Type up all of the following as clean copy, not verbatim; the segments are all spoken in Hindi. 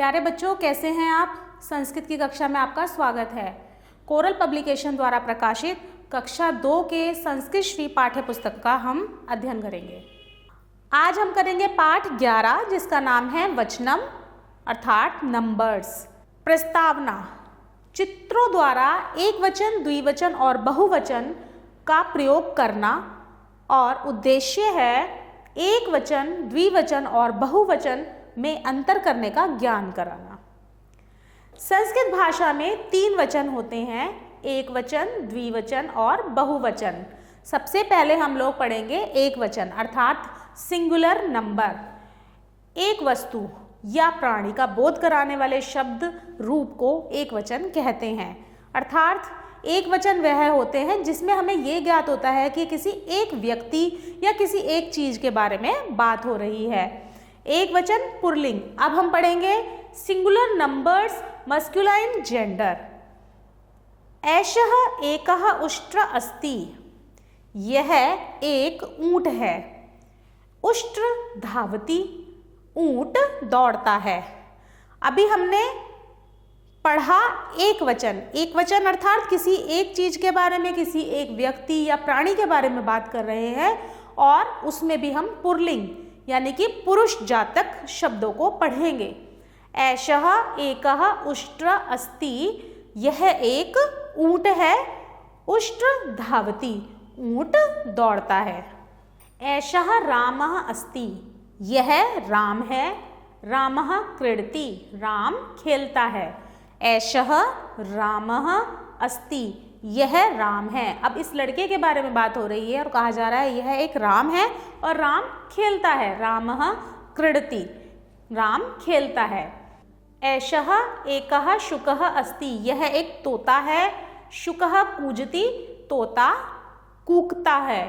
प्यारे बच्चों, कैसे हैं आप? संस्कृत की कक्षा में आपका स्वागत है। कोरल पब्लिकेशन द्वारा प्रकाशित कक्षा 2 के संस्कृत श्री पाठ्य पुस्तक का हम अध्ययन करेंगे। आज हम करेंगे पाठ 11 जिसका नाम है वचनम अर्थात नंबर्स। प्रस्तावना: चित्रों द्वारा एक वचन, द्विवचन और बहुवचन का प्रयोग करना और उद्देश्य है एक वचन, द्विवचन और बहुवचन में अंतर करने का ज्ञान कराना। संस्कृत भाषा में 3 वचन होते हैं, एक वचन, द्विवचन और बहुवचन। सबसे पहले हम लोग पढ़ेंगे एक वचन अर्थात सिंगुलर नंबर। एक वस्तु या प्राणी का बोध कराने वाले शब्द रूप को एक वचन कहते हैं। अर्थात एक वचन वह होते हैं जिसमें हमें ये ज्ञात होता है कि किसी एक व्यक्ति या किसी एक चीज के बारे में बात हो रही है। एक वचन पुल्लिंग। अब हम पढ़ेंगे सिंगुलर नंबर्स मस्कुलाइन जेंडर। एषः एकः उष्ट्र अस्ति, यह एक ऊंट है। उष्ट्र धावति, ऊंट दौड़ता है। अभी हमने पढ़ा एक वचन अर्थात किसी एक चीज के बारे में, किसी एक व्यक्ति या प्राणी के बारे में बात कर रहे हैं और उसमें भी हम पुल्लिंग यानी कि पुरुष जातक शब्दों को पढ़ेंगे। एषः एकः उष्ट्र अस्ति, यह एक ऊंट है। उष्ट्र धावति, ऊंट दौड़ता है। एषः रामः अस्ति, यह राम है। रामः क्रीडति, राम खेलता है। एषः रामः अस्ति, यह राम है। अब इस लड़के के बारे में बात हो रही है और कहा जा रहा है यह एक राम है और राम खेलता है। रामः क्रीडति, राम खेलता है। एषः एकः शुकः अस्ति, यह एक तोता है। शुकः कूजति, तोता कूकता है।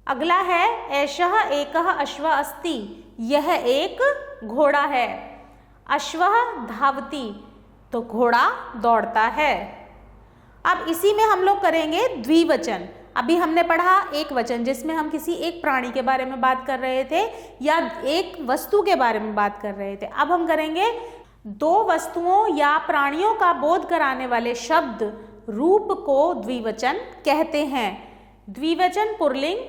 अगला है एषः एकः अश्वः अस्ति, यह एक घोड़ा है। अश्वः धावति, तो घोड़ा दौड़ता है। अब इसी में हम लोग करेंगे द्विवचन। अभी हमने पढ़ा एक वचन जिसमें हम किसी एक प्राणी के बारे में बात कर रहे थे या एक वस्तु के बारे में बात कर रहे थे। अब हम करेंगे 2 वस्तुओं या प्राणियों का बोध कराने वाले शब्द रूप को द्विवचन कहते हैं। द्विवचन पुल्लिंग: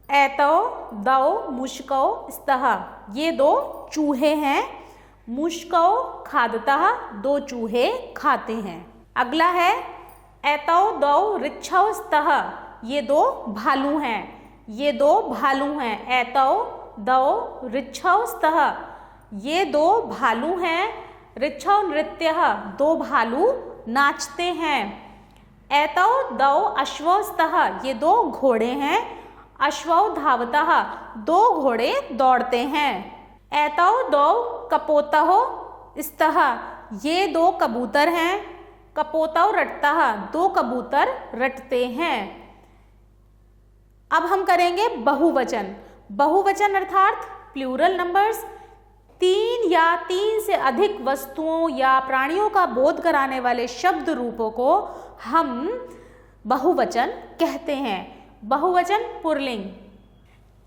एतौ दौ मुष्कौ स्तः, ये 2 चूहे हैं। मुष्कौ खादतः, 2 चूहे खाते हैं। अगला है एतौ दौ ऋक्षौ स्तः, ये 2 भालू हैं। ये 2 भालू हैं। एतौ दौ ऋक्षौ स्तः, ये 2 भालू हैं। ऋक्षौ नृत्यः, 2 भालू नाचते हैं। एतौ दौ अश्वौ स्तः, ये 2 घोड़े हैं। अश्वौ धावतः, 2 घोड़े दौड़ते हैं। एतौ दौ कपोतौ स्तः, ये 2 कबूतर हैं। कपोतौ रटतः, 2 कबूतर रटते हैं। अब हम करेंगे बहुवचन। बहुवचन अर्थात प्लूरल नंबर्स। 3 या 3 से अधिक वस्तुओं या प्राणियों का बोध कराने वाले शब्द रूपों को हम बहुवचन कहते हैं। बहुवचन पुल्लिंग: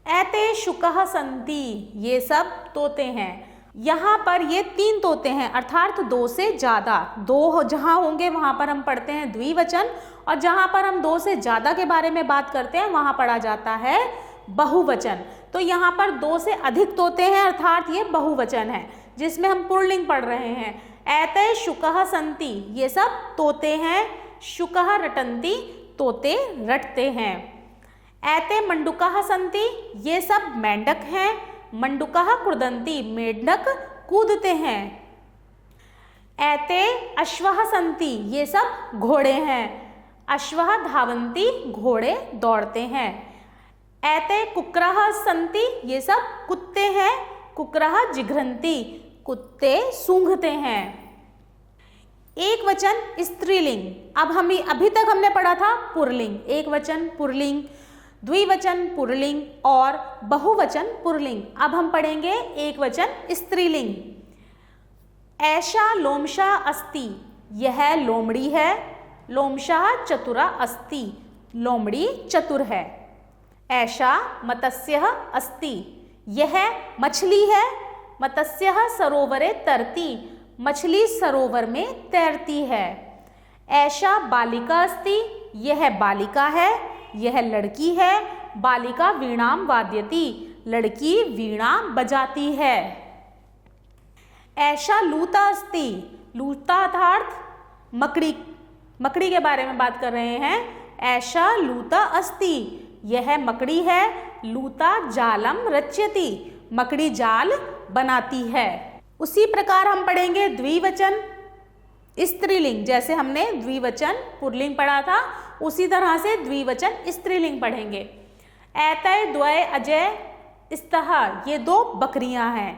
एते शुकः सन्ति, ये सब तोते हैं। यहाँ पर ये 3 तोते हैं अर्थात 2 से ज़्यादा। 2 जहाँ होंगे वहाँ पर हम पढ़ते हैं द्विवचन और जहाँ पर हम 2 से ज़्यादा के बारे में बात करते हैं वहाँ पढ़ा जाता है बहुवचन। तो यहाँ पर 2 से अधिक तोते हैं अर्थात ये बहुवचन है जिसमें हम पुल्लिंग पढ़ रहे हैं। एते शुकः सन्ति, ये सब तोते हैं। शुकः रटन्ति, तोते रटते हैं। एते मंडूकः सन्ति, ये सब मेंढक हैं। मंडूकः कूदन्ति, मेंढक कूदते हैं। एते अश्वः सन्ति, ये सब घोड़े हैं। अश्वः धावन्ति, घोड़े दौड़ते हैं। एते कुक्रः सन्ति, ये सब कुत्ते हैं। कुक्रः जिघ्रन्ति, कुत्ते सूंघते हैं। एक वचन स्त्रीलिंग। अब अभी तक हमने पढ़ा था पुल्लिंग। एक वचन पुल्लिंग, द्विवचन पुल्लिंग और बहुवचन पुल्लिंग। अब हम पढ़ेंगे एक वचन स्त्रीलिंग। एषा लोमशा अस्ति, यह लोमड़ी है। लोमशः चतुरा अस्ति, लोमड़ी चतुर है। ऐषा मत्स्यः अस्ति, यह मछली है। मत्स्यः सरोवरे तरति, मछली सरोवर में तैरती है। ऐशा बालिका अस्ति, यह बालिका है, यह लड़की है। बालिका वीणाम वाद्यति, लड़की वीणा बजाती है। ऐशा लूता अस्ति, लूता अर्थात मकड़ी, मकड़ी के बारे में बात कर रहे हैं। ऐशा लूता अस्ति, यह मकड़ी है। लूता जालम रच्यति, मकड़ी जाल बनाती है। उसी प्रकार हम पढ़ेंगे द्विवचन स्त्रीलिंग, जैसे हमने द्विवचन पुल्लिंग पढ़ा था उसी तरह से द्विवचन स्त्रीलिंग पढ़ेंगे। एतय द्वय अजय स्तः, ये दो बकरियां हैं।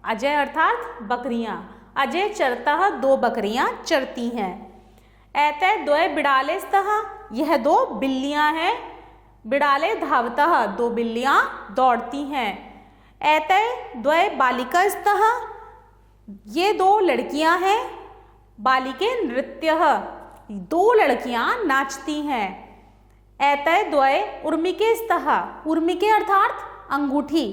अजय अर्थात बकरियां, अजय चरतः, दो बकरियां चरती हैं। एतय द्वय बिड़ाले स्तः, यह दो बिल्लियां हैं। बिड़ाले धावतः, दो बिल्लियां दौड़ती हैं। एतय द्वय बालिका स्तः, ये दो लड़कियां हैं। बालिके नृत्यः, दो लड़कियां नाचती हैं। एतय द्वय उर्मिके स्तः, उर्मिके अर्थात अंगूठी।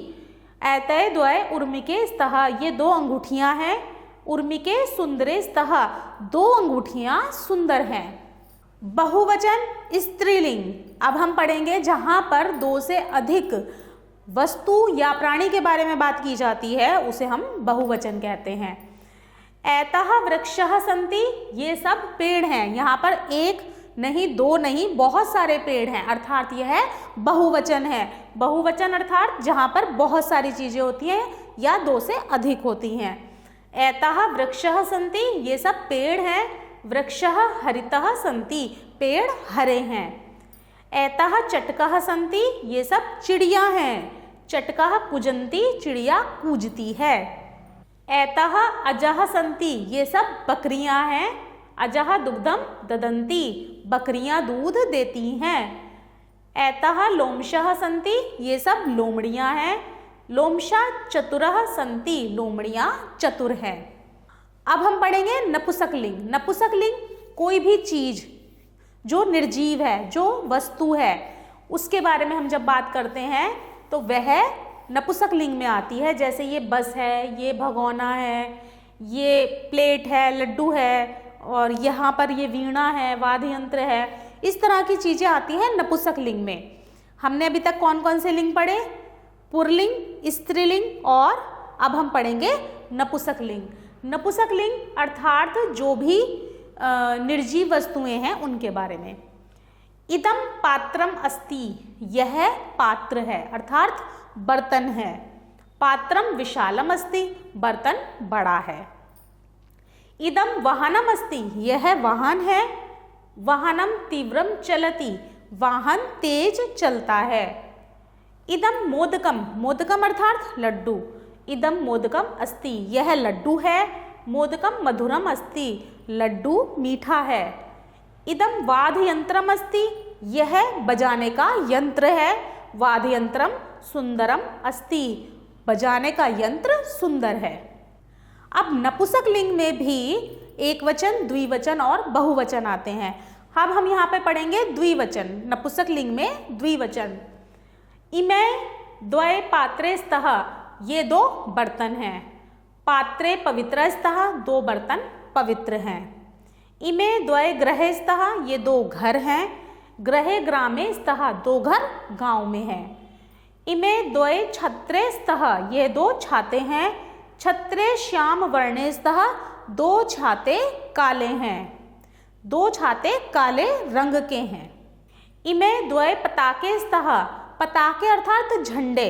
एतय द्वय उर्मिके स्तः, ये दो अंगूठियां हैं। उर्मिके सुंदरे स्तः, दो अंगूठियां सुंदर हैं। बहुवचन स्त्रीलिंग, अब हम पढ़ेंगे जहां पर दो से अधिक वस्तु या प्राणी के बारे में बात की जाती है उसे हम बहुवचन कहते हैं। एतः वृक्षः सन्ति, ये सब पेड़ हैं। यहाँ पर एक नहीं, दो नहीं, बहुत सारे पेड़ हैं, अर्थात यह बहुवचन है। बहुवचन अर्थात जहाँ पर बहुत सारी चीजें होती हैं या दो से अधिक होती हैं। एतः वृक्षः सन्ति, ये सब पेड़ हैं। वृक्षः हरितः सन्ति, पेड़ हरे हैं। एतः चटकः सन्ति, ये सब चिड़िया हैं। चटकः कुजन्ति, चिड़िया कूजती है। एतः अजः सन्ति, ये सब बकरियां हैं। अजः दुग्धम ददन्ति, बकरियां दूध देती हैं। एतः लोमशः सन्ति, ये सब लोमड़ियां हैं। लोमशा चतुरः सन्ति, लोमड़ियां चतुर हैं। अब हम पढ़ेंगे नपुंसकलिंग। नपुंसकलिंग कोई भी चीज जो निर्जीव है, जो वस्तु है, उसके बारे में हम जब बात करते हैं तो वह नपुंसकलिंग में आती है। जैसे ये बस है, ये भगोना है, ये प्लेट है, लड्डू है, और यहाँ पर ये वीणा है, वाद्य यंत्र है। इस तरह की चीजें आती हैं नपुंसकलिंग में। हमने अभी तक कौन कौन से लिंग पढ़े? पुल्लिंग, स्त्रीलिंग, और अब हम पढ़ेंगे नपुंसकलिंग। नपुंसकलिंग अर्थात जो भी निर्जीव वस्तुएं हैं उनके बारे में। इदम पात्रम अस्ति, यह पात्र है, अर्थात बर्तन है। पात्रम विशालम अस्ति, बर्तन बड़ा है। इदम वाहनम अस्ति, यह वाहन है। वाहनम तीव्रम चलति, वाहन तेज चलता है। इदम मोदकम, मोदकम अर्थात लड्डू। इदम मोदकम अस्ति, यह लड्डू है। मोदकम मधुरम अस्ति, लड्डू मीठा है। इदम वाद्य यंत्रम अस्ति, यह बजाने का यंत्र है। वाद्य यंत्रम सुंदरम अस्ति, बजाने का यंत्र सुंदर है। अब नपुंसकलिंग में भी एक वचन, द्विवचन और बहुवचन आते हैं। अब हम यहाँ पे पढ़ेंगे द्विवचन। नपुंसकलिंग में द्विवचन। इमे द्वय पात्रे स्तः, ये दो बर्तन हैं। पात्रे पवित्र स्तः, दो बर्तन पवित्र हैं। इमे द्वय गृहे स्तः, ये दो घर हैं। गृहे ग्रामे स्तः, दो घर गांव में हैं। इमे द्वय छत्रे स्तः, ये दो छाते हैं। छत्रे श्याम वर्णे स्तः, दो छाते काले हैं। दो छाते काले रंग के हैं। इमे द्वय पताके स्तः, पताके अर्थात झंडे।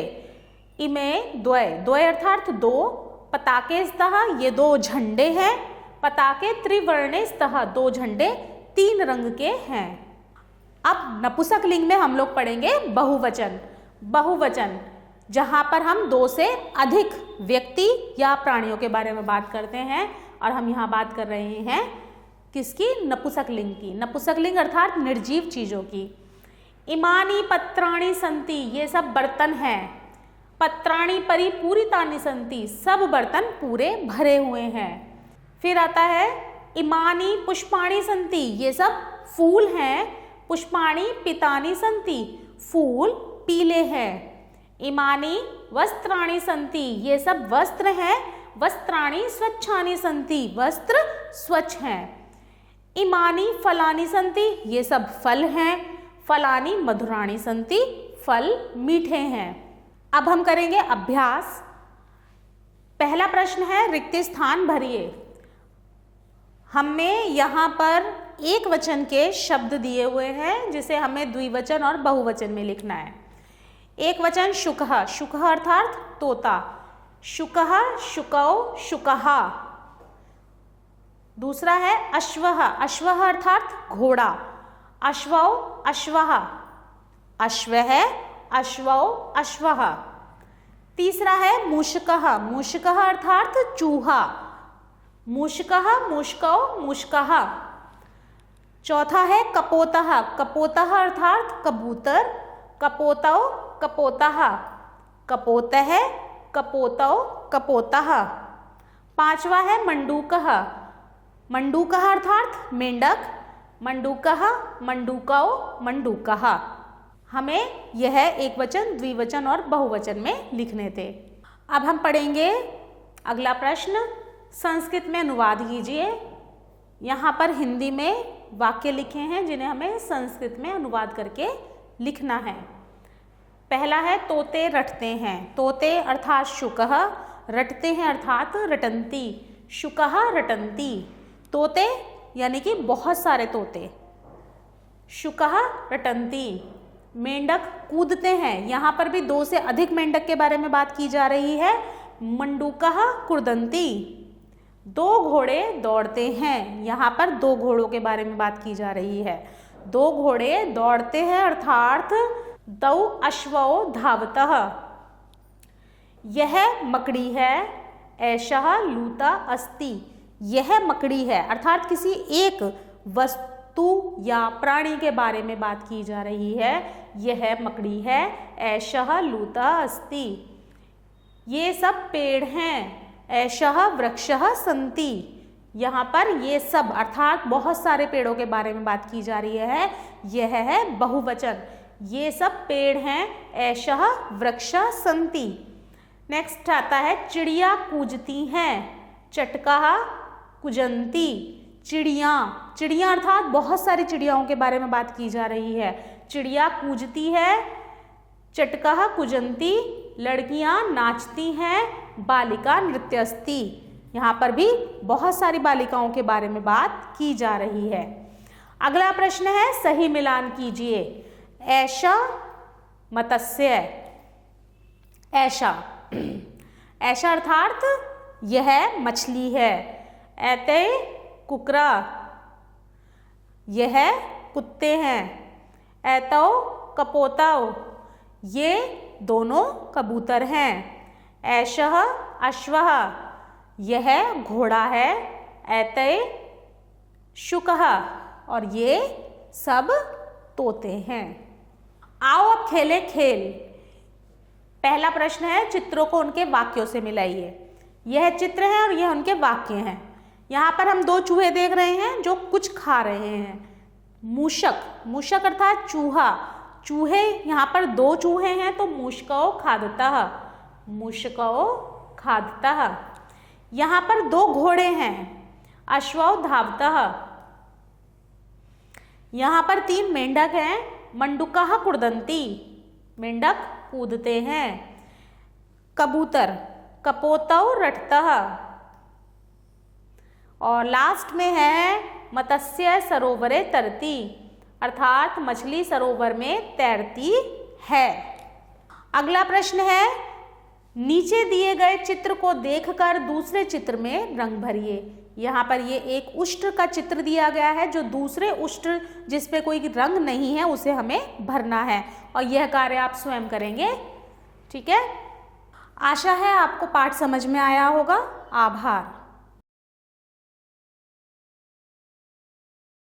इमे द्वय, द्वय अर्थात दो, पताके स्तः, ये दो झंडे हैं। पताके त्रिवर्णे स्तः, दो झंडे तीन रंग के हैं। अब नपुंसकलिंग में हम लोग पढ़ेंगे बहुवचन। बहुवचन जहाँ पर हम दो से अधिक व्यक्ति या प्राणियों के बारे में बात करते हैं, और हम यहाँ बात कर रहे हैं किसकी? नपुंसकलिंग की। नपुंसकलिंग अर्थात निर्जीव चीजों की। इमानी पत्राणि सन्ति, ये सब बर्तन हैं। पत्राणि परिपूरितानि सन्ति, सब बर्तन पूरे भरे हुए हैं। फिर आता है इमानी पुष्पाणि सन्ति, ये सब फूल हैं। पुष्पाणि पीतानि सन्ति, फूल पीले हैं। इमानी वस्त्राणि सन्ति, ये सब वस्त्र हैं। वस्त्राणि स्वच्छानि सन्ति, वस्त्र स्वच्छ हैं। इमानी फलानि सन्ति, ये सब फल हैं। फलानि मधुराणि सन्ति, फल मीठे हैं। अब हम करेंगे अभ्यास। पहला प्रश्न है रिक्त स्थान भरिए। हमें यहाँ पर एक वचन के शब्द दिए हुए हैं जिसे हमें द्विवचन और बहुवचन में लिखना है। एक वचन शुकः, शुकः अर्थात तोता। शुकः, शुकौ, शुकहा। दूसरा है अश्वः, अश्वः अर्थात घोड़ा। अश्वौ, अश्वः। अश्वः, अश्वौ, अश्वः। तीसरा है मूषकः, मूषकः अर्थात चूहा। मूषकः, मूषकौ, मूषकः। चौथा है कपोतः, कपोतः अर्थात कबूतर। कपोतौ, कपोतः। कपोतः, कपोतौ, कपोतः। पांचवा है मंडूकः, मंडूकः अर्थात मेंढक। मंडूकः, मंडूकौ, मंडूकः। हमें यह एक वचन, द्विवचन और बहुवचन में लिखने थे। अब हम पढ़ेंगे अगला प्रश्न। संस्कृत में अनुवाद कीजिए। यहाँ पर हिंदी में वाक्य लिखे हैं जिन्हें हमें संस्कृत में अनुवाद करके लिखना है। पहला है तोते रटते हैं। तोते अर्थात शुकः, रटते हैं अर्थात रटन्ति। शुकः रटन्ति। तोते यानी कि बहुत सारे तोते। शुकः रटन्ति। मेंढक कूदते हैं। यहाँ पर भी दो से अधिक मेंढक के बारे में बात की जा रही है। मंडूकः कुर्दन्ति। दो घोड़े दौड़ते हैं। यहाँ पर दो घोड़ों के बारे में बात की जा रही है। दो घोड़े दौड़ते हैं अर्थात दौ अश्वौ धावतः। यह मकड़ी है। एषः लूता अस्ति। यह मकड़ी है अर्थात किसी एक वस्तु या प्राणी के बारे में बात की जा रही है। यह मकड़ी है। एषः लूता अस्ति। ये सब पेड़ हैं। एषः वृक्षः सन्ति। यहाँ पर ये सब अर्थात बहुत सारे पेड़ों के बारे में बात की जा रही है। यह है बहुवचन। ये सब पेड़ हैं। एषः वृक्षः सन्ति। नेक्स्ट आता है चिड़िया कूजती हैं। चटकः कुजन्ति। चिड़िया, चिड़िया अर्थात बहुत सारी चिड़ियाओं के बारे में बात की जा रही है। चिड़िया कूजती है। चटकः कुजन्ति। लड़कियां नाचती हैं। बालिका नृत्यस्ति। यहाँ पर भी बहुत सारी बालिकाओं के बारे में बात की जा रही है। अगला प्रश्न है सही मिलान कीजिए। ऐशा मत्स्य। ऐशा, ऐशा अर्थात यह मछली है। ऐते कुकरा, यह कुत्ते हैं। ऐतौ कपोतौ, ये दोनों कबूतर हैं। ऐशः अश्वः, यह घोड़ा है। ऐते शुकः, और ये सब तोते हैं। आओ अब खेलें खेल। पहला प्रश्न है चित्रों को उनके वाक्यों से मिलाइए। यह चित्र है और यह उनके वाक्य हैं। यहाँ पर हम दो चूहे देख रहे हैं जो कुछ खा रहे हैं। मूषक, मूषक अर्थात चूहा। चूहे, यहाँ पर दो चूहे हैं तो मूषकौ खादतः, मूषकौ खादतः। यहाँ पर दो घोड़े हैं। अश्वौ धावतः। यहाँ पर तीन मेंढक हैं। मंडूकः कुर्दन्ति, मेंढक कूदते हैं। कबूतर, कपोतौ रटतः। और लास्ट में है मत्स्य सरोवरे तरति, अर्थात मछली सरोवर में तैरती है। अगला प्रश्न है नीचे दिए गए चित्र को देखकर दूसरे चित्र में रंग भरिए। यहाँ पर ये एक उष्ट्र का चित्र दिया गया है जो दूसरे उष्ट्र जिस पे कोई रंग नहीं है उसे हमें भरना है, और यह कार्य आप स्वयं करेंगे। ठीक है, आशा है आपको पाठ समझ में आया होगा। आभार।